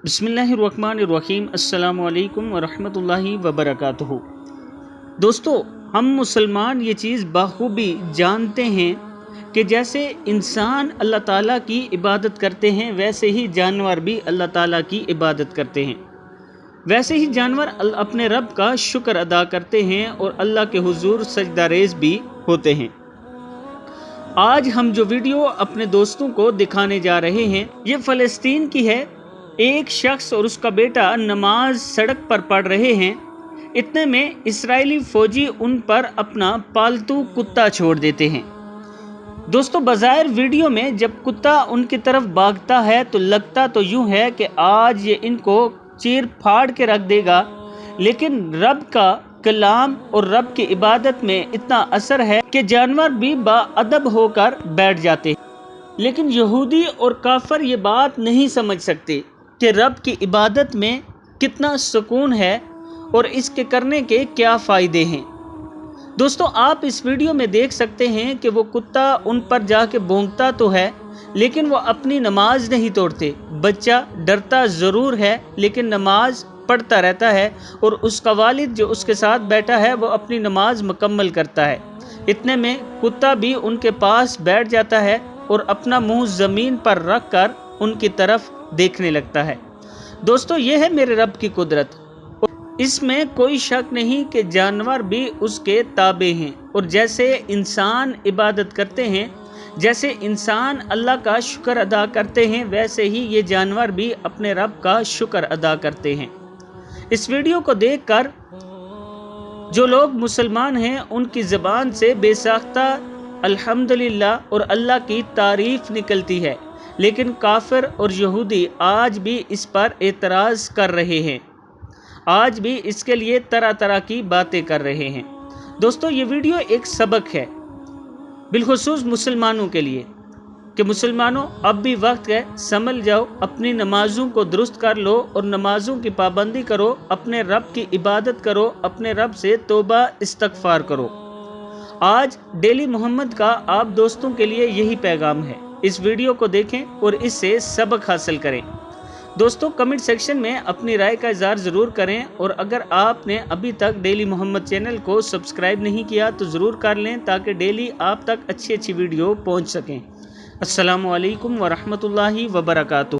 बिस्मिल्लाहिर्रहमानिर्रहीम। अस्सलामुअलैकुम वरहमतुल्लाहि वबरकातुहू। दोस्तों, हम मुसलमान ये चीज़ बखूबी जानते हैं कि जैसे इंसान अल्लाह ताला की इबादत करते हैं वैसे ही जानवर भी अल्लाह ताला की इबादत करते हैं। वैसे ही जानवर अपने रब का शुक्र अदा करते हैं और अल्लाह के हुजूर सजदा रेज़ भी होते हैं। आज हम जो वीडियो अपने दोस्तों को दिखाने जा रहे हैं ये फ़लस्तीन की है। एक शख्स और उसका बेटा नमाज सड़क पर पढ़ रहे हैं। इतने में इस्राएली फौजी उन पर अपना पालतू कुत्ता छोड़ देते हैं। दोस्तों, बज़ाहिर वीडियो में जब कुत्ता उनकी तरफ भागता है तो लगता तो यूं है कि आज ये इनको चीर फाड़ के रख देगा, लेकिन रब का कलाम और रब की इबादत में इतना असर है कि जानवर भी बाअदब होकर बैठ जाते हैं। लेकिन यहूदी और काफिर ये बात नहीं समझ सकते कि रब की इबादत में कितना सुकून है और इसके करने के क्या फ़ायदे हैं। दोस्तों, आप इस वीडियो में देख सकते हैं कि वो कुत्ता उन पर जाके भौंकता तो है लेकिन वो अपनी नमाज नहीं तोड़ते। बच्चा डरता ज़रूर है लेकिन नमाज पढ़ता रहता है और उसका वालिद जो उसके साथ बैठा है वो अपनी नमाज मुकम्मल करता है। इतने में कुत्ता भी उनके पास बैठ जाता है और अपना मुंह ज़मीन पर रख कर उनकी तरफ देखने लगता है। दोस्तों, ये है मेरे रब की कुदरत। इसमें कोई शक नहीं कि जानवर भी उसके ताबे हैं और जैसे इंसान इबादत करते हैं, जैसे इंसान अल्लाह का शुक्र अदा करते हैं, वैसे ही ये जानवर भी अपने रब का शुक्र अदा करते हैं। इस वीडियो को देखकर जो लोग मुसलमान हैं उनकी ज़बान से बेसाख्ता अल्हम्दुलिल्लाह और अल्लाह की तारीफ़ निकलती है, लेकिन काफिर और यहूदी आज भी इस पर एतराज़ कर रहे हैं, आज भी इसके लिए तरह तरह की बातें कर रहे हैं। दोस्तों, ये वीडियो एक सबक है बिलखुसूस मुसलमानों के लिए कि मुसलमानों, अब भी वक्त है, संभल जाओ, अपनी नमाज़ों को दुरुस्त कर लो और नमाज़ों की पाबंदी करो, अपने रब की इबादत करो, अपने रब से तौबा इस्तगफार करो। आज डेली मोहम्मद का आप दोस्तों के लिए यही पैगाम है। इस वीडियो को देखें और इससे सबक हासिल करें। दोस्तों, कमेंट सेक्शन में अपनी राय का इज़हार ज़रूर करें और अगर आपने अभी तक डेली मोहम्मद चैनल को सब्सक्राइब नहीं किया तो ज़रूर कर लें ताकि डेली आप तक अच्छी अच्छी वीडियो पहुंच सकें। अस्सलामु अलैकुम वरहमतुल्लाहि वबरकातुहू।